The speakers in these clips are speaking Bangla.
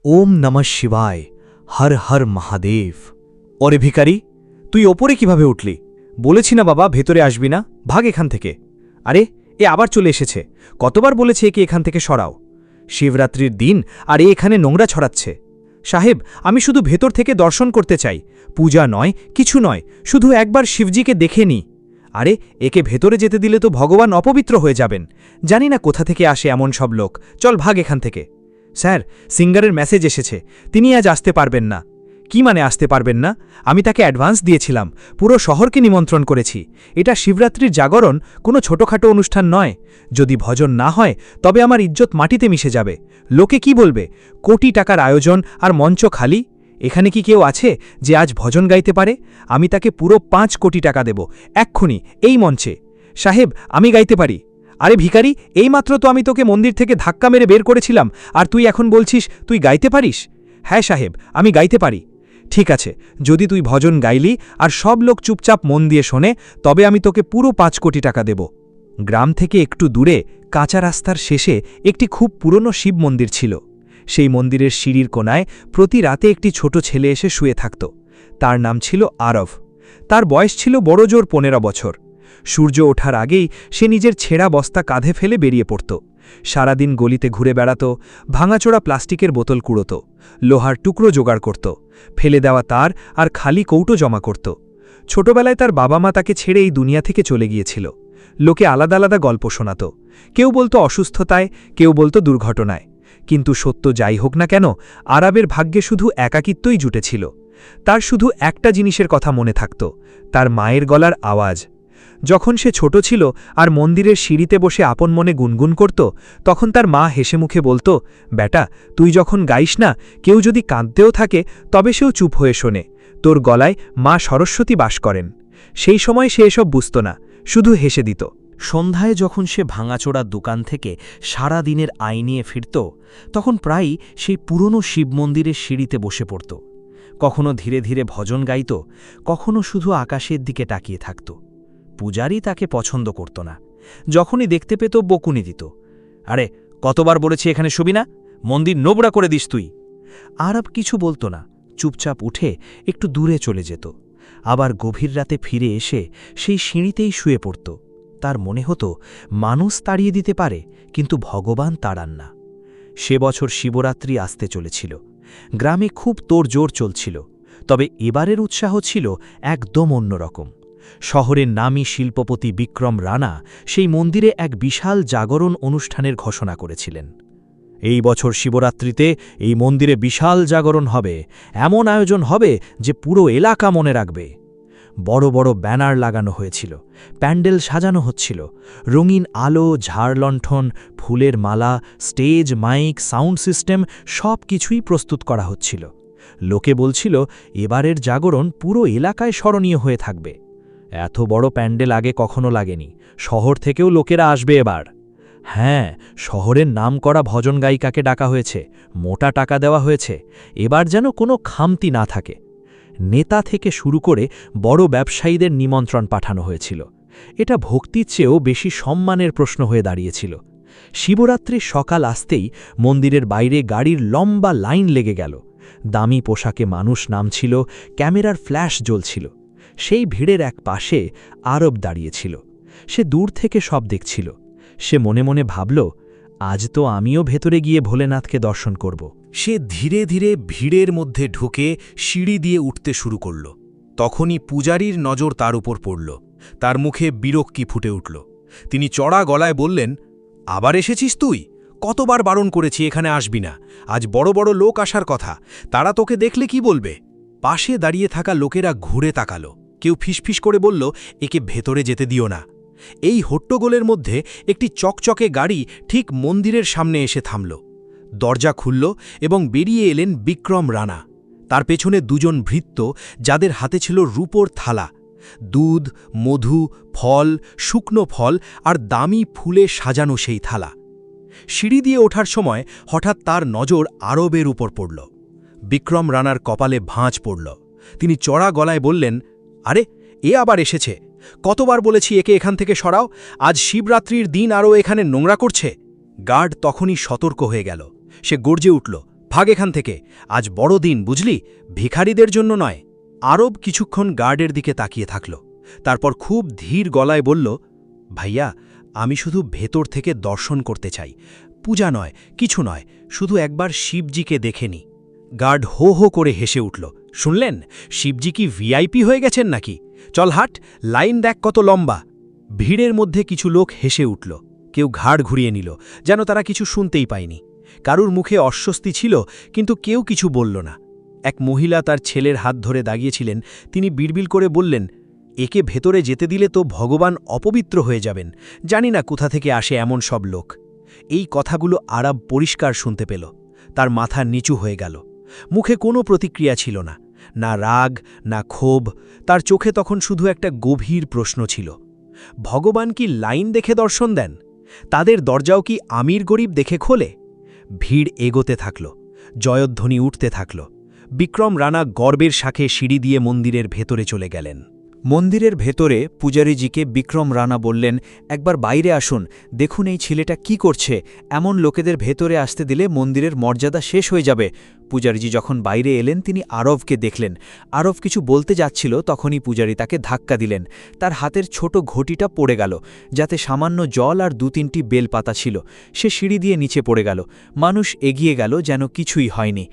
ওম নমঃ শিবায়, হর হর মহাদেব। ওরে ভিখারি, তুই ওপরে কিভাবে উঠলি? বলেছি না বাবা ভেতরে আসবি না, ভাগ এখান থেকে। আরে এ আবার চলে এসেছে। কতবার বলেছে একে এখান থেকে সরাও। শিবরাত্রির দিন আর এ এখানে নোংরা ছড়াচ্ছে। সাহেব, আমি শুধু ভেতর থেকে দর্শন করতে চাই, পূজা নয়, কিছু নয়, শুধু একবার শিবজিকে দেখে নি। আরে একে ভেতরে যেতে দিলে তো ভগবান অপবিত্র হয়ে যাবেন। জানি না কোথা থেকে আসে এমন সব লোক। চল ভাগ এখান থেকে। স্যার, সিঙ্গারের মেসেজ এসেছে, তিনি আজ আসতে পারবেন না। কি মানে আসতে পারবেন না? আমি তাকে অ্যাডভান্স দিয়েছিলাম, পুরো শহরকে নিমন্ত্রণ করেছি। এটা শিবরাত্রির জাগরণ, কোনো ছোটখাটো অনুষ্ঠান নয়। যদি ভজন না হয় তবে আমার ইজ্জত মাটিতে মিশে যাবে। লোকে কি বলবে? কোটি টাকার আয়োজন আর মঞ্চ খালি। এখানে কি কেউ আছে যে আজ ভজন গাইতে পারে? আমি তাকে পুরো 5 কোটি টাকা দেব, এক্ষুনি, এই মঞ্চে। সাহেব, আমি গাইতে পারি। আরে ভিখারি, এইমাত্র তো আমি তোকে মন্দির থেকে ধাক্কা মেরে বের করেছিলাম, আর তুই এখন বলছিস তুই গাইতে পারিস? হ্যাঁ সাহেব, আমি গাইতে পারি। ঠিক আছে, যদি তুই ভজন গাইলি আর সব লোক চুপচাপ মন দিয়ে শোনে, তবে আমি তোকে পুরো 5 কোটি টাকা দেব। গ্রাম থেকে একটু দূরে কাঁচা রাস্তার শেষে একটি খুব পুরনো শিব মন্দির ছিল। সেই মন্দিরের সিঁড়ির কোণায় প্রতি রাতে একটি ছোট ছেলে এসে শুয়ে থাকত। তার নাম ছিল আরব। তার বয়স ছিল বড়জোর 15 বছর। সূর্য ওঠার আগেই সে নিজের ছেঁড়া বস্তা কাঁধে ফেলে বেরিয়ে পড়ত। সারাদিন গলিতে ঘুরে বেড়াত, ভাঙাচোরা প্লাস্টিকের বোতল কুড়োত, লোহার টুকরো জোগাড় করত, ফেলে দেওয়া তার আর খালি কৌটো জমা করত। ছোটবেলায় তার বাবা মা তাকে ছেড়ে এই দুনিয়া থেকে চলে গিয়েছিল। লোকে আলাদা আলাদা গল্প শোনাত। কেউ বলতো অসুস্থতায়, কেউ বলতো দুর্ঘটনায়। কিন্তু সত্য যাই হোক না কেন, আরবের ভাগ্যে শুধু একাকিত্বই জুটেছিল। তার শুধু একটা জিনিসের কথা মনে থাকত, তার মায়ের গলার আওয়াজ। যখন সে ছোট ছিল আর মন্দিরের সিঁড়িতে বসে আপন মনে গুনগুন করত, তখন তার মা হেসে মুখে বলতো, বেটা, তুই যখন গাইস না, কেউ যদি কাঁদতেও থাকে তবে সেও চুপ হয়ে শোনে। তোর গলায় মা সরস্বতী বাস করেন। সেই সময় সে এসব বুঝত না, শুধু হেসে দিত। সন্ধ্যায় যখন সে ভাঙাচোরা দোকান থেকে সারা দিনের আয় নিয়ে ফিরত, তখন প্রায়ই সেই পুরনো শিব মন্দিরের সিঁড়িতে বসে পড়ত। কখনো ধীরে ধীরে ভজন গাইত, কখনো শুধু আকাশের দিকে তাকিয়ে থাকত। পূজারী তাকে পছন্দ করত না। যখনই দেখতে পেত বকুনি দিত। আরে কতবার বলেছি এখানে শুবি না, মন্দির নোবড়া করে দিস তুই। আরব কিছু বলতো না, চুপচাপ উঠে একটু দূরে চলে যেত। আবার গভীর রাতে ফিরে এসে সেই সিঁড়িতেই শুয়ে পড়ত। তার মনে হতো মানুষ তাড়িয়ে দিতে পারে, কিন্তু ভগবান তাড়ান না। সে বছর শিবরাত্রি আসতে চলেছিল। গ্রামে খুব তোড়জোড় চলছিল, তবে এবারের উৎসাহ ছিল একদম অন্যরকম। শহরের নামী শিল্পপতি বিক্রম রানা সেই মন্দিরে এক বিশাল জাগরণ অনুষ্ঠানের ঘোষণা করেছিলেন। এই বছর শিবরাত্রিতে এই মন্দিরে বিশাল জাগরণ হবে, এমন আয়োজন হবে যে পুরো এলাকা মনে রাখবে। বড় বড় ব্যানার লাগানো হয়েছিল, প্যান্ডেল সাজানো হচ্ছিল, রঙিন আলো, ঝাড়লণ্ঠন, ফুলের মালা, স্টেজ, মাইক, সাউন্ড সিস্টেম সব কিছুই প্রস্তুত করা হচ্ছিল। লোকে বলছিল এবারের জাগরণ পুরো এলাকায় স্মরণীয় হয়ে থাকবে। এত বড় প্যান্ডেল আগে কখনো লাগেনি, শহর থেকেও লোকেরা আসবে এবার। হ্যাঁ, শহরের নামকরা ভজন গায়িকাকে ডাকা হয়েছে, মোটা টাকা দেওয়া হয়েছে। এবার যেন কোনো খামতি না থাকে। নেতা থেকে শুরু করে বড় ব্যবসায়ীদের নিমন্ত্রণ পাঠানো হয়েছিল। এটা ভক্তির চেয়েও বেশি সম্মানের প্রশ্ন হয়ে দাঁড়িয়েছিল। শিবরাত্রির সকাল আসতেই মন্দিরের বাইরে গাড়ির লম্বা লাইন লেগে গেল। দামি পোশাকে মানুষ নামছিল, ক্যামেরার ফ্ল্যাশ জ্বলছিল। সেই ভিড়ের এক পাশে আরব দাঁড়িয়েছিল। সে দূর থেকে সব দেখছিল। সে মনে মনে ভাবল, আজ তো আমিও ভেতরে গিয়ে ভোলেনাথকে দর্শন করব। সে ধীরে ধীরে ভিড়ের মধ্যে ঢুকে সিঁড়ি দিয়ে উঠতে শুরু করল। তখনই পূজারীর নজর তার উপর পড়ল। তার মুখে বিরক্তি ফুটে উঠল। তিনি চড়া গলায় বললেন, আবার এসেছিস তুই? কতবার বারণ করেছি এখানে আসবি না। আজ বড় বড় লোক আসার কথা, তারা তোকে দেখলে কি বলবে? পাশে দাঁড়িয়ে থাকা লোকেরা ঘুরে তাকালো। কেউ ফিসফিস করে বলল, একে ভেতরে যেতে দিও না। এই হট্টগোলের মধ্যে একটি চকচকে গাড়ি ঠিক মন্দিরের সামনে এসে থামল। দরজা খুলল এবং বেরিয়ে এলেন বিক্রম রানা। তার পেছনে দুজন ভৃত্য, যাদের হাতে ছিল রূপোর থালা। দুধ, মধু, ফল, শুকনো ফল আর দামি ফুলে সাজানো সেই থালা। সিঁড়ি দিয়ে ওঠার সময় হঠাৎ তার নজর আরবের উপর পড়ল। বিক্রম রানার কপালে ভাঁজ পড়ল। তিনি চড়া গলায় বললেন, আরে এ আবার এসেছে। কতবার বলেছি একে এখান থেকে সরাও, আজ শিবরাত্রির দিন আরও এখানে নোংরা করছে। গার্ড তখনই সতর্ক হয়ে গেল। সে গর্জে উঠল, ভাগ এখান থেকে, আজ বড় দিন বুঝলি, ভিখারিদের জন্য নয়। আরব কিছুক্ষণ গার্ডের দিকে তাকিয়ে থাকল, তারপর খুব ধীর গলায় বলল, ভাইয়া, আমি শুধু ভেতর থেকে দর্শন করতে চাই, পূজা নয়, কিছু নয়, শুধু একবার শিবজিকে দেখে নি। গার্ড হো হো করে হেসে উঠল, শুনলেন, শিবজি কি ভিআইপি হয়ে গেছেন নাকি? চল হাট, লাইন দেখ কত লম্বা। ভিড়ের মধ্যে কিছু লোক হেসে উঠল, কেউ ঘাড় ঘুরিয়ে নিল, যেন তারা কিছু শুনতেই পায়নি। কারুর মুখে অস্বস্তি ছিল, কিন্তু কেউ কিছু বলল না। এক মহিলা তার ছেলের হাত ধরে দাঁড়িয়েছিলেন, তিনি বিড়বিড় করে বললেন, একে ভেতরে যেতে দিলে তো ভগবান অপবিত্র হয়ে যাবেন, জানি না কোথা থেকে আসে এমন সব লোক। এই কথাগুলো আরব পরিষ্কার শুনতে পেল, তার মাথা নিচু হয়ে গেল। মুখে কোনো প্রতিক্রিয়া ছিল না, না রাগ, না ক্ষোভ, তার চোখে তখন শুধু একটা গভীর প্রশ্ন ছিল, ভগবান কি লাইন দেখে দর্শন দেন? তাদের দরজাও কি আমির গরিব দেখে খোলে? ভিড় এগোতে থাকল, জয়ধ্বনি উঠতে থাকল। বিক্রম রানা গর্বের শাখে সিঁড়ি দিয়ে মন্দিরের ভেতরে চলে গেলেন। মন্দিরের ভেতরে পূজারীজিকে বিক্রম রানা বললেন, একবার বাইরে আসুন, দেখুন এই ছেলেটা কি করছে, এমন লোকেদের ভেতরে আসতে দিলে মন্দিরের মর্যাদা শেষ হয়ে যাবে। পূজারীজি যখন বাইরে এলেন তিনি আরবকে দেখলেন। আরব কিছু বলতে যাচ্ছিল, তখনই পূজারী তাকে ধাক্কা দিলেন। তার হাতের ছোট ঘটিটা পড়ে গেল, যাতে সামান্য জল আর 2-3টি বেলপাতা ছিল। সে সিঁড়ি দিয়ে নিচে পড়ে গেল। মানুষ এগিয়ে গেল যেন কিছুই হয়নি।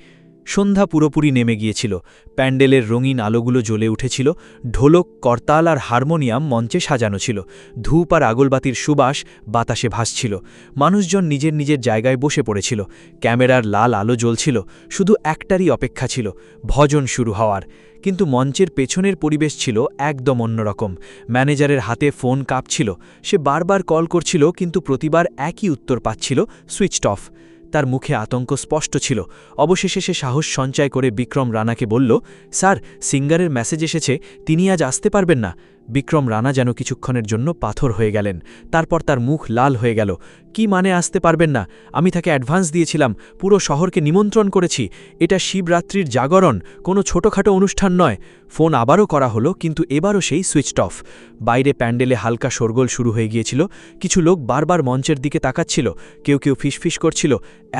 সন্ধ্যা পুরোপুরি নেমে গিয়েছিল, প্যান্ডেলের রঙিন আলোগুলো জ্বলে উঠেছিল, ঢোলক, করতাল আর হারমোনিয়াম মঞ্চে সাজানো ছিল, ধূপ আর আগলবাতির সুবাস বাতাসে ভাসছিল। মানুষজন নিজের নিজের জায়গায় বসে পড়েছিল, ক্যামেরার লাল আলো জ্বলছিল, শুধু একটারই অপেক্ষা ছিল, ভজন শুরু হওয়ার। কিন্তু মঞ্চের পেছনের পরিবেশ ছিল একদম অন্যরকম। ম্যানেজারের হাতে ফোন কাঁপছিল, সে বারবার কল করছিল, কিন্তু প্রতিবার একই উত্তর পাচ্ছিল, সুইচড অফ। তার মুখে আতঙ্ক স্পষ্ট ছিল। অবশেষে সে সাহস সঞ্চয় করে বিক্রম রানাকে বলল, স্যার, সিঙ্গারের মেসেজ এসেছে, তিনি আজ আসতে পারবেন না। বিক্রম রানা যেন কিছুক্ষণের জন্য পাথর হয়ে গেলেন, তারপর তার মুখ লাল হয়ে গেল। কি মানে আসতে পারবেন না? আমি তাকে অ্যাডভান্স দিয়েছিলাম, পুরো শহরকে নিমন্ত্রণ করেছি, এটা শিবরাত্রির জাগরণ, কোনো ছোটোখাটো অনুষ্ঠান নয়। ফোন আবারও করা হলো, কিন্তু এবারও সেই সুইচড অফ। বাইরে প্যান্ডেলে হালকা শোরগোল শুরু হয়ে গিয়েছিল, কিছু লোক বারবার মঞ্চের দিকে তাকাচ্ছিল, কেউ কেউ ফিসফিস করছিল,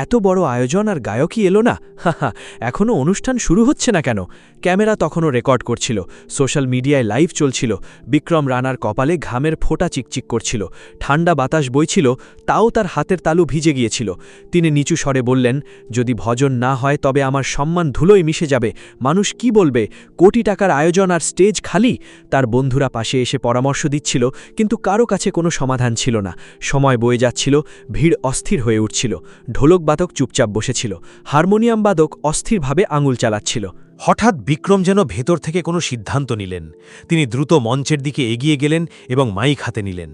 এত বড় আয়োজন আর গায়কই এলো না, হাহা, এখনও অনুষ্ঠান শুরু হচ্ছে না কেন? ক্যামেরা তখনও রেকর্ড করছিল, সোশ্যাল মিডিয়ায় লাইভ চলছিল। বিক্রম রানার কপালে ঘামের ফোঁটা চিকচিক করছিল, ঠান্ডা বাতাস বইছিল, তাও তার হাতের তালু ভিজে গিয়েছিল। তিনি নিচু স্বরে বললেন, যদি ভজন না হয় তবে আমার সম্মান ধুলোয় মিশে যাবে, মানুষ কি বলবে, কোটি টাকার আয়োজন আর স্টেজ খালি। তার বন্ধুরা পাশে এসে পরামর্শ দিচ্ছিল, কিন্তু কারো কাছে কোনো সমাধান ছিল না। সময় বয়ে যাচ্ছিল, ভিড় অস্থির হয়ে উঠছিল। ঢোলক বাদক চুপচাপ বসেছিল, হারমোনিয়াম বাদক অস্থিরভাবে আঙুল চালাচ্ছিল। হঠাৎ বিক্রম যেন ভেতর থেকে কোনো সিদ্ধান্ত নিলেন। তিনি দ্রুত মঞ্চের দিকে এগিয়ে গেলেন এবং মাইক হাতে নিলেন।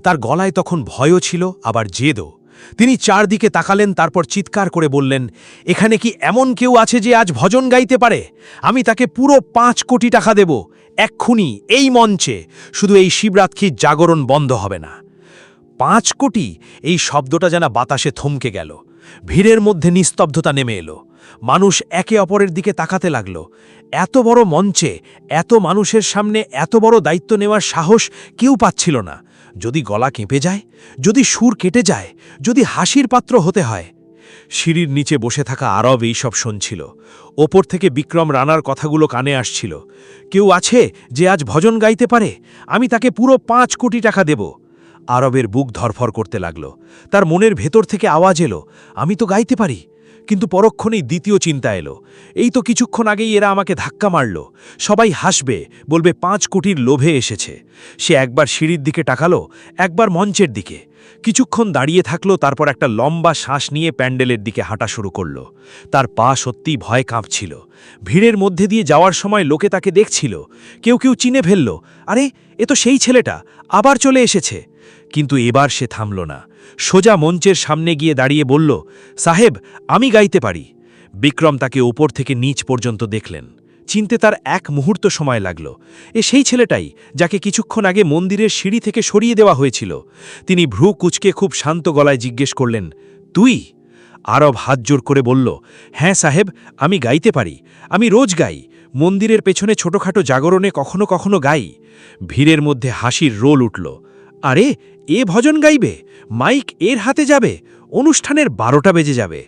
তার গলায় তখন ভয়ও ছিল, আবার জেদও। তিনি চারদিকে তাকালেন, তারপর চিৎকার করে বললেন, এখানে কি এমন কেউ আছে যে আজ ভজন গাইতে পারে? আমি তাকে পুরো 5 কোটি টাকা দেব, এক্ষুনি, এই মঞ্চে। শুধু এই শিবরাত্রির জাগরণ বন্ধ হবে না। 5 কোটি, এই শব্দটা যেন বাতাসে থমকে গেল। ভিড়ের মধ্যে নিস্তব্ধতা নেমে এলো। মানুষ একে অপরের দিকে তাকাতে লাগল। এত বড় মঞ্চে, এত মানুষের সামনে এত বড় দায়িত্ব নেওয়ার সাহস কেউ পাচ্ছিল না। যদি গলা কেঁপে যায়, যদি সুর কেটে যায়, যদি হাসির পাত্র হতে হয়। সিঁড়ির নিচে বসে থাকা আরব এইসব শুনছিল। ওপর থেকে বিক্রম রানার কথাগুলো কানে আসছিল। কেউ আছে যে আজ ভজন গাইতে পারে? আমি তাকে পুরো 5 কোটি টাকা দেব। আরবের বুক ধরফর করতে লাগল। তার মনের ভেতর থেকে আওয়াজ এলো, আমি তো গাইতে পারি। কিন্তু পরক্ষণেই দ্বিতীয় চিন্তা এলো, এই তো কিছুক্ষণ আগেই এরা আমাকে ধাক্কা মারল, সবাই হাসবে, বলবে 5 কোটির লোভে এসেছে। সে একবার সিঁড়ির দিকে তাকালো, একবার মঞ্চের দিকে। কিছুক্ষণ দাঁড়িয়ে থাকলো, তারপর একটা লম্বা শ্বাস নিয়ে প্যান্ডেলের দিকে হাঁটা শুরু করল। তার পা সত্যিই ভয় কাঁপছিল। ভিড়ের মধ্যে দিয়ে যাওয়ার সময় লোকে তাকে দেখছিল, কেউ কেউ চিনে ফেলল, আরে এ তো সেই ছেলেটা, আবার চলে এসেছে। কিন্তু এবার সে থামল না, সোজা মঞ্চের সামনে গিয়ে দাঁড়িয়ে বলল, সাহেব, আমি গাইতে পারি। বিক্রম তাকে ওপর থেকে নিচ পর্যন্ত দেখলেন। চিনতে তার এক মুহূর্ত সময় লাগল। এ সেই ছেলেটাই যাকে কিছুক্ষণ আগে মন্দিরের সিঁড়ি থেকে সরিয়ে দেওয়া হয়েছিল। তিনি ভ্রু কুঁচকে খুব শান্ত গলায় জিজ্ঞেস করলেন, তুই? আরব হাত জোর করে বলল, হ্যাঁ সাহেব, আমি গাইতে পারি, আমি রোজ গাই, মন্দিরের পেছনে ছোটখাটো জাগরণে কখনো কখনো গাই। ভিড়ের মধ্যে হাসির রোল উঠল। আরে, এ ভজন গাইবে? মাইক এর হাতে যাবে? অনুষ্ঠানের 12টা বেজে যাবে।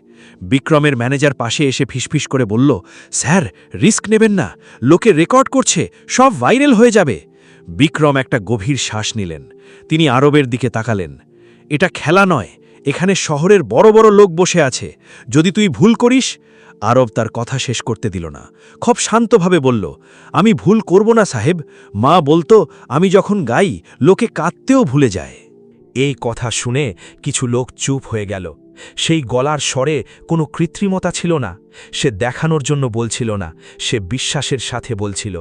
বিক্রমের ম্যানেজার পাশে এসে ফিসফিস করে বলল, স্যার রিস্ক নেবেন না, লোকে রেকর্ড করছে, সব ভাইরাল হয়ে যাবে। বিক্রম একটা গভীর শ্বাস নিলেন। তিনি আরবের দিকে তাকালেন। এটা খেলা নয়, এখানে শহরের বড় বড় লোক বসে আছে, যদি তুই ভুল করিস। আরব তার কথা শেষ করতে দিল না, খুব শান্তভাবে বলল, আমি ভুল করব না সাহেব, মা বলতো আমি যখন গাই লোকে কাঁদতেও ভুলে যায়। এই কথা শুনে কিছু লোক চুপ হয়ে গেল। সেই গলার স্বরে কোনো কৃত্রিমতা ছিল না, সে দেখানোর জন্য বলছিল না, সে বিশ্বাসের সাথে বলছিল।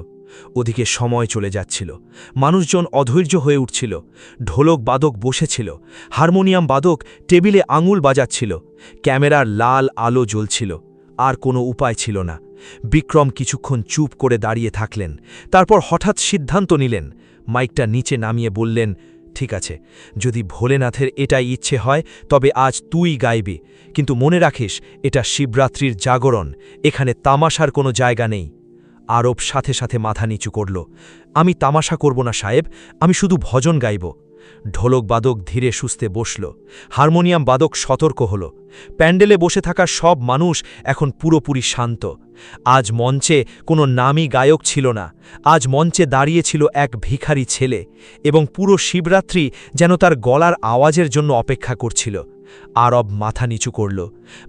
ওদিকে সময় চলে যাচ্ছিল, মানুষজন অধৈর্য হয়ে উঠছিল। ঢোলক বাদক বসেছিল, হারমোনিয়াম বাদক টেবিলে আঙুল বাজাচ্ছিল, ক্যামেরার লাল আলো জ্বলছিল। আর কোনো উপায় ছিল না। বিক্রম কিছুক্ষণ চুপ করে দাঁড়িয়ে থাকলেন, তারপর হঠাৎ সিদ্ধান্ত নিলেন। মাইকটা নিচে নামিয়ে বললেন, ঠিক আছে, যদি ভোলেনাথের এটাই ইচ্ছে হয় তবে আজ তুই গাইবি, কিন্তু মনে রাখিস এটা শিবরাত্রির জাগরণ, এখানে তামাশার কোনো জায়গা নেই। আরব সাথে সাথে মাথা নিচু করল, আমি তামাশা করব না সাহেব, আমি শুধু ভজন গাইব। ঢোলক বাদক ধীরে সুস্থে বসল, হারমোনিয়াম বাদক সতর্ক হল। প্যান্ডেলে বসে থাকা সব মানুষ এখন পুরোপুরি শান্ত। আজ মঞ্চে কোনো নামী গায়ক ছিল না, আজ মঞ্চে দাঁড়িয়েছিল এক ভিখারি ছেলে, এবং পুরো শিবরাত্রি যেন তার গলার আওয়াজের জন্য অপেক্ষা করছিল। আরব মাথা নিচু করল,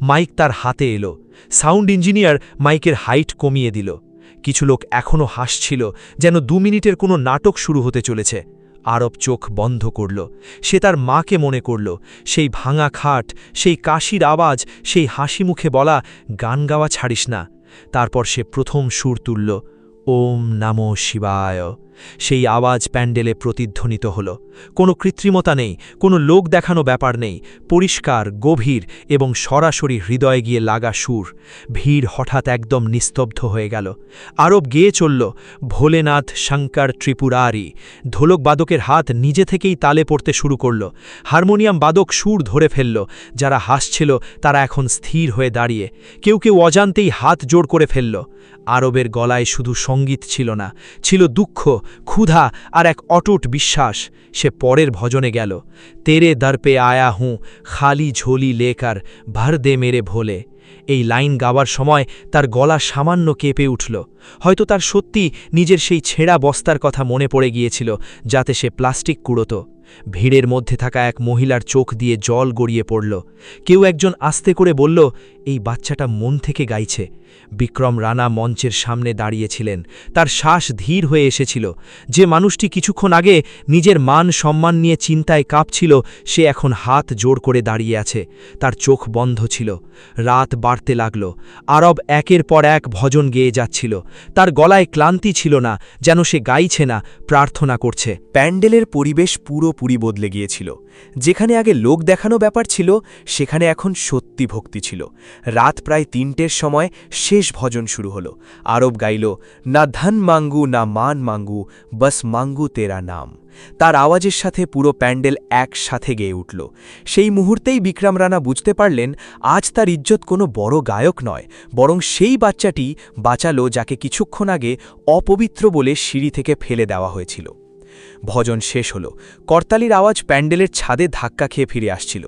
মাইক তার হাতে এলো। সাউন্ড ইঞ্জিনিয়ার মাইকের হাইট কমিয়ে দিল। কিছু লোক এখনও হাসছিল, যেন 2 মিনিটের কোনো নাটক শুরু হতে চলেছে। আরব চোখ বন্ধ করল, সে তার মাকে মনে করল, সেই ভাঙা খাট, সেই কাশির আওয়াজ, সেই হাসি মুখে বলা, গান গাওয়া ছাড়িস না। তারপর সে প্রথম সুর তুলল, ওম নমো শিবায়। সেই আওয়াজ প্যান্ডেলে প্রতিধ্বনিত হল। কোনো কৃত্রিমতা নেই, কোনো লোক দেখানো ব্যাপার নেই, পরিষ্কার, গভীর এবং সরাসরি হৃদয়ে গিয়ে লাগা সুর। ভিড় হঠাৎ একদম নিস্তব্ধ হয়ে গেল। আরব গেয়ে চলল, ভোলেনাথ শঙ্কর ত্রিপুরারি। ঢোলক বাদকের হাত নিজে থেকেই তালে পড়তে শুরু করল। হারমোনিয়াম বাদক সুর ধরে ফেলল। যারা হাসছিল তারা এখন স্থির হয়ে দাঁড়িয়ে, কেউ কেউ অজান্তেই হাত জোড় করে ফেলল। আরবের গলায় শুধু সঙ্গীত ছিল না, ছিল দুঃখ, ক্ষুধা আর এক অটুট বিশ্বাস। সে পরের ভজনে গেল, তেরে দর পে আয়া হুঁ, খালি ঝোলি লেকার, ভর দে মেরে ভোলে। এই লাইন গাওয়ার সময় তার গলা সামান্য কেঁপে উঠল। হয়তো তার সত্যি নিজের সেই ছেঁড়া বস্তার কথা মনে পড়ে গিয়েছিল, যাতে সে প্লাস্টিক কুড়োত। ভিড়ের মধ্যে থাকা এক মহিলার চোখ দিয়ে জল গড়িয়ে পড়ল। কেউ একজন আস্তে করে বলল, এই বাচ্চাটা মন থেকে গাইছে। বিক্রম রানা মঞ্চের সামনে দাঁড়িয়েছিলেন, তার শ্বাস ধীর হয়ে এসেছিল। যে মানুষটি কিছুক্ষণ আগে নিজের মান সম্মান নিয়ে চিন্তায় কাঁপছিল, সে এখন হাত জোড় করে দাঁড়িয়ে আছে, তার চোখ বন্ধ ছিল। রাত বাড়তে লাগল। আরব একের পর এক ভজন গেয়ে যাচ্ছিল। তার গলায় ক্লান্তি ছিল না, যেন সে গাইছে না, প্রার্থনা করছে। প্যান্ডেলের পরিবেশ পুরোপুরি বদলে গিয়েছিল। যেখানে আগে লোক দেখানো ব্যাপার ছিল, সেখানে এখন সত্যি ভক্তি ছিল। রাত প্রায় 3টের সময় শেষ ভজন শুরু হলো। আরব গাইল, না ধন মাঙ্গু না মান মাঙ্গু, বস মাঙ্গু তেরা নাম। তার আওয়াজের সাথে পুরো প্যান্ডেল একসাথে গেয়ে উঠল। সেই মুহূর্তেই বিক্রম রানা বুঝতে পারলেন, আজ তার ইজ্জত কোনো বড় গায়ক নয়, বরং সেই বাচ্চাটি বাঁচালো যাকে কিছুক্ষণ আগে অপবিত্র বলে সিঁড়ি থেকে ফেলে দেওয়া হয়েছিল। ভজন শেষ হল। করতালির আওয়াজ প্যান্ডেলের ছাদে ধাক্কা খেয়ে ফিরে আসছিল।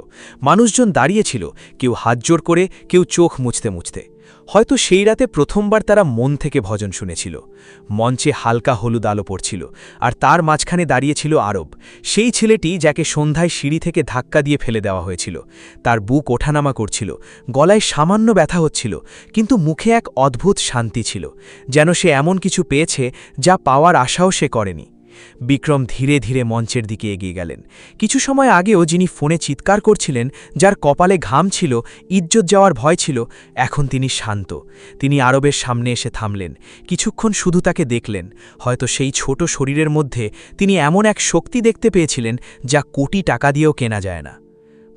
মানুষজন দাঁড়িয়েছিল, কেউ হাত জোড় করে, কেউ চোখ মুছতে মুছতে। হয়তো সেই রাতে প্রথমবার তারা মন থেকে ভজন শুনেছিল। মঞ্চে হালকা হলুদ আলো পড়ছিল, আর তার মাঝখানে দাঁড়িয়েছিল আরব, সেই ছেলেটি যাকে সন্ধ্যায় সিঁড়ি থেকে ধাক্কা দিয়ে ফেলে দেওয়া হয়েছিল। তার বুক ওঠানামা করছিল, গলায় সামান্য ব্যথা হচ্ছিল, কিন্তু মুখে এক অদ্ভুত শান্তি ছিল, যেন সে এমন কিছু পেয়েছে যা পাওয়ার আশাও সে করেনি। বিক্রম ধীরে ধীরে মঞ্চের দিকে এগিয়ে গেলেন। কিছু সময় আগেও যিনি ফোনে চিৎকার করছিলেন, যার কপালে ঘাম ছিল, ইজ্জত যাওয়ার ভয় ছিল, এখন তিনি শান্ত। তিনি আরবের সামনে এসে থামলেন, কিছুক্ষণ শুধু তাকে দেখলেন। হয়তো সেই ছোট শরীরের মধ্যে তিনি এমন এক শক্তি দেখতে পেয়েছিলেন যা কোটি টাকা দিয়েও কেনা যায় না।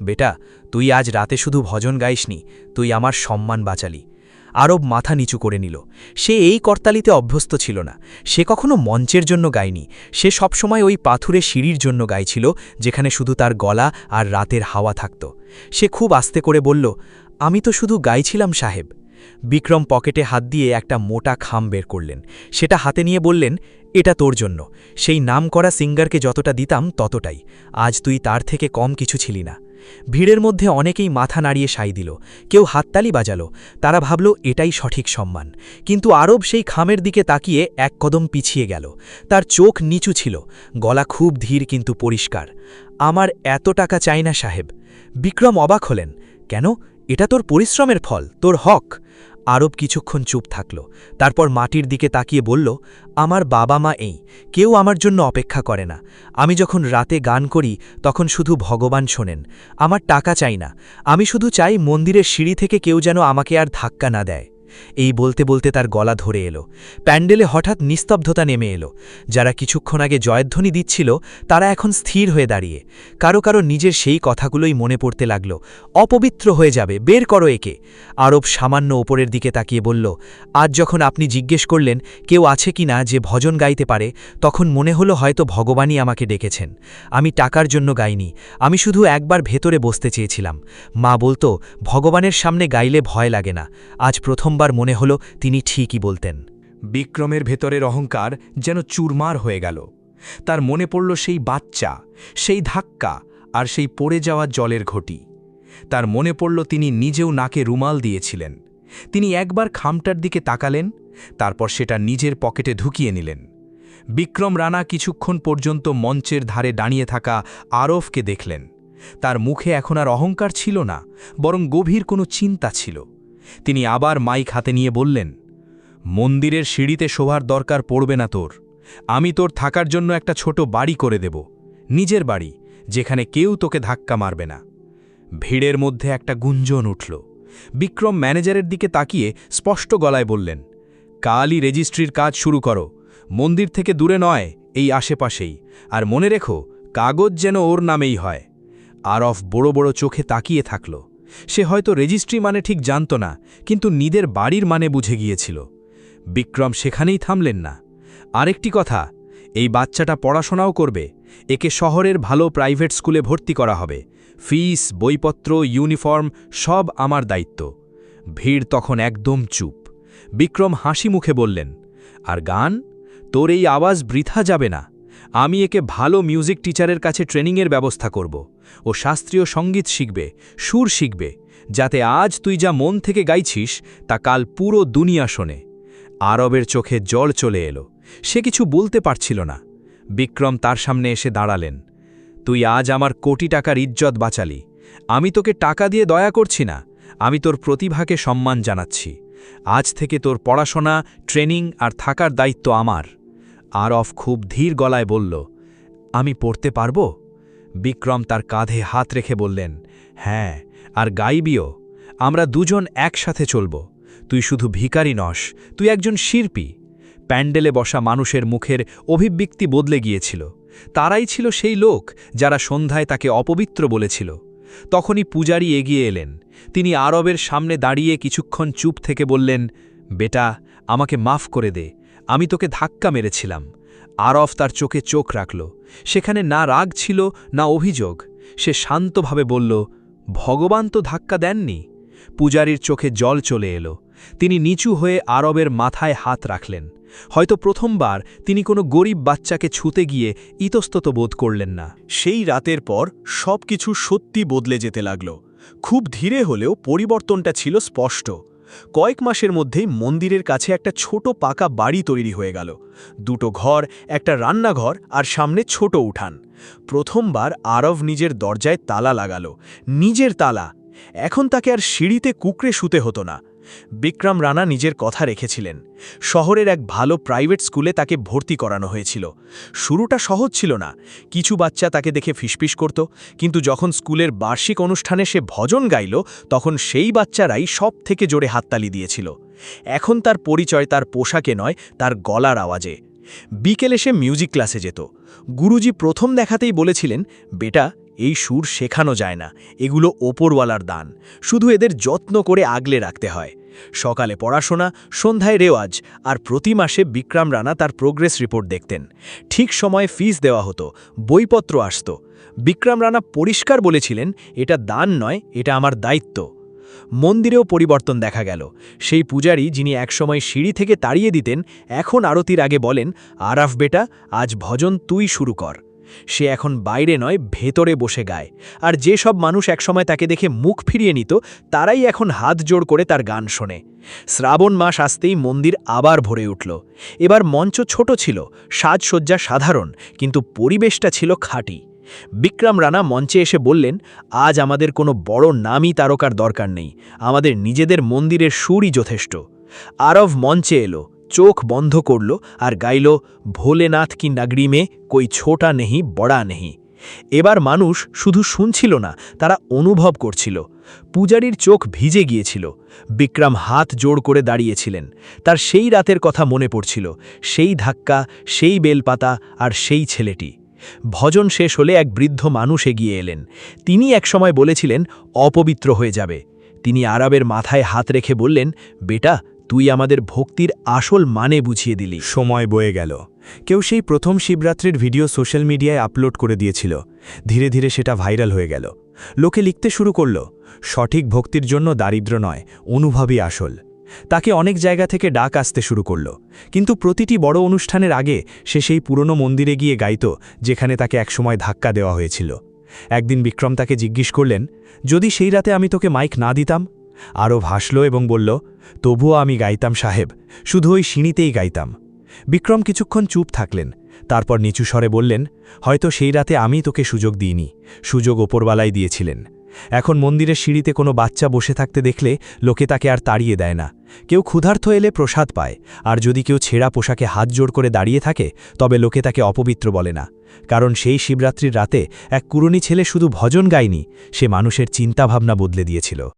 বেটা, তুই আজ রাতে শুধু ভজন গাইসনি, তুই আমার সম্মান বাঁচালি। আরব মাথা নিচু করে নিল। সে এই করতালিতে অভ্যস্ত ছিল না, সে কখনো মঞ্চের জন্য গায়নি। সে সবসময় ওই পাথুরে সিঁড়ির জন্য গাইছিল, যেখানে শুধু তার গলা আর রাতের হাওয়া থাকত। সে খুব আস্তে করে বলল, আমি তো শুধু গাইছিলাম সাহেব। বিক্রম পকেটে হাত দিয়ে একটা মোটা খাম বের করলেন, সেটা হাতে নিয়ে বললেন, এটা তোর জন্য। সেই নামকরা সিঙ্গারকে যতটা দিতাম ততটাই, আজ তুই তার থেকে কম কিছু ছিলি না। ভিড়ের মধ্যে অনেকেই মাথা নাড়িয়ে সাই দিল, কেউ হাততালি বাজালো, তারা ভাবল এটাই সঠিক সম্মান। কিন্তু আরব সেই খামের দিকে তাকিয়ে এক কদম পিছিয়ে গেল। তার চোখ নিচু ছিল, গলা খুব ধীর কিন্তু পরিষ্কার। আমার এত টাকা চাই না সাহেব। বিক্রম অবাক হলেন, কেন? এটা তোর পরিশ্রমের ফল, তোর হক। আরব কিছুক্ষণ চুপ থাকল, তারপর মাটির দিকে তাকিয়ে বলল, আমার বাবা মা এই, কেউ আমার জন্য অপেক্ষা করে না। আমি যখন রাতে গান করি তখন শুধু ভগবান শোনেন। আমার টাকা চাই না, আমি শুধু চাই মন্দিরের সিঁড়ি থেকে কেউ যেন আমাকে আর ধাক্কা না দেয়। এই বলতে বলতে তার গলা ধরে এলো। প্যান্ডেলে হঠাৎ নিস্তব্ধতা নেমে এলো। যারা কিছুক্ষণ আগে জয়ধ্বনি দিচ্ছিল তারা এখন স্থির হয়ে দাঁড়িয়ে। কারো কারো নিজের সেই কথাগুলোই মনে পড়তে লাগল। অপবিত্র হয়ে যাবে, বের করো একে। আরব সামান্য ওপরের দিকে তাকিয়ে বলল, আজ যখন আপনি জিজ্ঞেস করলেন কেউ আছে কি না যে ভজন গাইতে পারে, তখন মনে হলো হয়তো ভগবানই আমাকে ডেকেছেন। আমি টাকার জন্য গাইনি, আমি শুধু একবার ভেতরে বসতে চেয়েছিলাম। মা বলতো ভগবানের সামনে গাইলে ভয় লাগে না। আজ প্রথমবার মনে হলো তিনি ঠিকই বলতেন। বিক্রমের ভেতরের অহংকার যেন চুরমার হয়ে গেল। তার মনে পড়ল সেই বাচ্চা, সেই ধাক্কা আর সেই পড়ে যাওয়া জলের ঘটি। তার মনে পড়ল তিনি নিজেও নাকে রুমাল দিয়েছিলেন। তিনি একবার খামটার দিকে তাকালেন, তারপর সেটা নিজের পকেটে ঢুকিয়ে নিলেন। বিক্রম রানা কিছুক্ষণ পর্যন্ত মঞ্চের ধারে দাঁড়িয়ে থাকা আরফকে দেখলেন। তার মুখে এখন আর অহংকার ছিল না, বরং গভীর কোনো চিন্তা ছিল। তিনি আবার মাইক হাতে নিয়ে বললেন, মন্দিরের সিঁড়িতে শোভার দরকার পড়বে না তোর। আমি তোর থাকার জন্য একটা ছোট বাড়ি করে দেব, নিজের বাড়ি, যেখানে কেউ তোকে ধাক্কা মারবে না। ভিড়ের মধ্যে একটা গুঞ্জন উঠল। বিক্রম ম্যানেজারের দিকে তাকিয়ে স্পষ্ট গলায় বললেন, কালই রেজিস্ট্রির কাজ শুরু করো। মন্দির থেকে দূরে নয়, এই আশেপাশেই। আর মনে রেখো, কাগজ যেন ওর নামেই হয়। আরফ বড় বড় চোখে তাকিয়ে থাকল। সে হয়তো রেজিস্ট্রি মানে ঠিক জানত না, কিন্তু নিদের বাড়ির মানে বুঝে গিয়েছিল। বিক্রম সেখানেই থামলেন না। আরেকটি কথা, এই বাচ্চাটা পড়াশোনাও করবে। একে শহরের ভালো প্রাইভেট স্কুলে ভর্তি করা হবে। ফিস, বইপত্র, ইউনিফর্ম সব আমার দায়িত্ব। ভিড় তখন একদম চুপ। বিক্রম হাসি মুখে বললেন, আর গান? তোর এই আওয়াজ বৃথা যাবে না। আমি একে ভালো মিউজিক টিচারের কাছে ট্রেনিংয়ের ব্যবস্থা করব। ও শাস্ত্রীয় সঙ্গীত শিখবে, সুর শিখবে, যাতে আজ তুই যা মন থেকে গাইছিস তা কাল পুরো দুনিয়া শোনে। আরবের চোখে জল চলে এলো। সে কিছু বলতে পারছিল না। বিক্রম তার সামনে এসে দাঁড়ালেন। তুই আজ আমার কোটি টাকার ইজ্জত বাঁচালি। আমি তোকে টাকা দিয়ে দয়া করছি না, আমি তোর প্রতিভাকে সম্মান জানাচ্ছি। আজ থেকে তোর পড়াশোনা, ট্রেনিং আর থাকার দায়িত্ব আমার। আরফ খুব ধীর গলায় বলল, আমি পড়তে পারব? বিক্রম তার কাঁধে হাত রেখে বললেন, হ্যাঁ, আর গাইবিও। আমরা দুজন একসাথে চলব। তুই শুধু ভিখারি নস, তুই একজন শিল্পী। প্যান্ডেলে বসা মানুষের মুখের অভিব্যক্তি বদলে গিয়েছিল। তারাই ছিল সেই লোক যারা সন্ধ্যায় তাকে অপবিত্র বলেছিল। তখনই পূজারী এগিয়ে এলেন। তিনি আরবের সামনে দাঁড়িয়ে কিছুক্ষণ চুপ থেকে বললেন, বেটা, আমাকে মাফ করে দে, আমি তোকে ধাক্কা মেরেছিলাম। আরফ তার চোখে চোখ রাখল। সেখানে না রাগ ছিল না অভিযোগ। সে শান্তভাবে বলল, ভগবান তো ধাক্কা দেননি। পূজারীর চোখে জল চলে এলো। তিনি নিচু হয়ে আরবের মাথায় হাত রাখলেন। হয়তো প্রথমবার তিনি কোনো গরিব বাচ্চাকে ছুতে গিয়ে ইতস্তত বোধ করলেন না। সেই রাতের পর সবকিছু সত্যি বদলে যেতে লাগল। খুব ধীরে হলেও পরিবর্তনটা ছিল স্পষ্ট। কয়েক মাসের মধ্যেই মন্দিরের কাছে একটা ছোট পাকা বাড়ি তৈরি হয়ে গেল। দুটো ঘর, একটা রান্নাঘর আর সামনে ছোট উঠান। প্রথমবার আরব নিজের দরজায় তালা লাগালো, নিজের তালা। এখন তাকে আর সিঁড়িতে কুকড়ে শুতে হতো না। বিক্রম রানা নিজের কথা রেখেছিলেন। শহরের এক ভালো প্রাইভেট স্কুলে তাকে ভর্তি করানো হয়েছিল। শুরুটা সহজ ছিল না। কিছু বাচ্চা তাকে দেখে ফিসফিস করত, কিন্তু যখন স্কুলের বার্ষিক অনুষ্ঠানে সে ভজন গাইল, তখন সেই বাচ্চারাই সব থেকে জোরে হাততালি দিয়েছিল। এখন তার পরিচয় তার পোশাকে নয়, তার গলার আওয়াজে। বিকেলে সে মিউজিক ক্লাসে যেত। গুরুজি প্রথম দেখাতেই বলেছিলেন, বেটা, এই সুর শেখানো যায় না, এগুলো ওপরওয়ালার দান, শুধু এদের যত্ন করে আগলে রাখতে হয়। সকালে পড়াশোনা, সন্ধ্যায় রেওয়াজ, আর প্রতি মাসে বিক্রম রানা তার প্রোগ্রেস রিপোর্ট দেখতেন। ঠিক সময়ে ফিস দেওয়া হতো, বইপত্র আসত। বিক্রম রানা পরিষ্কার বলেছিলেন, এটা দান নয়, এটা আমার দায়িত্ব। মন্দিরেও পরিবর্তন দেখা গেল। সেই পূজারী যিনি একসময় সিঁড়ি থেকে তাড়িয়ে দিতেন, এখন আরতির আগে বলেন, আরাফ বেটা, আজ ভজন তুই শুরু কর। সে এখন বাইরে নয়, ভেতরে বসে গায়। আর যেসব মানুষ একসময় তাকে দেখে মুখ ফিরিয়ে নিত, তারাই এখন হাত জোড় করে তার গান শোনে। শ্রাবণ মাস আসতেই মন্দির আবার ভরে উঠল। এবার মঞ্চ ছোট ছিল, সাজসজ্জা সাধারণ, কিন্তু পরিবেশটা ছিল খাঁটি। বিক্রম রানা মঞ্চে এসে বললেন, আজ আমাদের কোনো বড় নামী তারকার দরকার নেই, আমাদের নিজেদের মন্দিরের সুরই যথেষ্ট। আরব মঞ্চে এলো, চোখ বন্ধ করল আর গাইল, ভোলেনাথ কি নগরী মে কই ছোটা নেহি বড়া নেহি। এবার মানুষ শুধু শুনছিল না, তারা অনুভব করছিল। পূজারীর চোখ ভিজে গিয়েছিল। বিক্রম হাত জোড় করে দাঁড়িয়েছিলেন। তার সেই রাতের কথা মনে পড়ছিল, সেই ধাক্কা, সেই বেলপাতা আর সেই ছেলেটি। ভজন শেষ হলে এক বৃদ্ধ মানুষ এগিয়ে এলেন। তিনি একসময় বলেছিলেন, অপবিত্র হয়ে যাবে। তিনি আরবের মাথায় হাত রেখে বললেন, বেটা, তুই আমাদের ভক্তির আসল মানে বুঝিয়ে দিলি। সময় বয়ে গেল। কেউ সেই প্রথম শিবরাত্রির ভিডিও সোশ্যাল মিডিয়ায় আপলোড করে দিয়েছিল। ধীরে ধীরে সেটা ভাইরাল হয়ে গেল। লোকে লিখতে শুরু করল, সঠিক ভক্তির জন্য দারিদ্র্য নয়, অনুভবই আসল। তাকে অনেক জায়গা থেকে ডাক আসতে শুরু করল। কিন্তু প্রতিটি বড় অনুষ্ঠানের আগে সে সেই পুরনো মন্দিরে গিয়ে গাইত, যেখানে তাকে একসময় ধাক্কা দেওয়া হয়েছিল। একদিন বিক্রম তাকে জিজ্ঞেস করলেন, যদি সেই রাতে আমি তোকে মাইক না দিতাম? আরব হাসল এবং বলল, তবুও আমি গাইতাম সাহেব, শুধু ওই সিঁড়িতেই গাইতাম। বিক্রম কিছুক্ষণ চুপ থাকলেন, তারপর নিচু স্বরে বললেন, হয়তো সেই রাতে আমি তোকে সুযোগ দিইনি, সুযোগ ওপরওয়ালাই দিয়েছিলেন। এখন মন্দিরের সিঁড়িতে কোনো বাচ্চা বসে থাকতে দেখলে লোকে তাকে আর তাড়িয়ে দেয় না। কেউ ক্ষুধার্ত এলে প্রসাদ পায়, আর যদি কেউ ছেঁড়া পোশাকে হাত জোড় করে দাঁড়িয়ে থাকে, তবে লোকে তাকে অপবিত্র বলে না। কারণ সেই শিবরাত্রির রাতে এক কুরুনি ছেলে শুধু ভজন গায়নি, সে মানুষের চিন্তাভাবনা বদলে দিয়েছিল।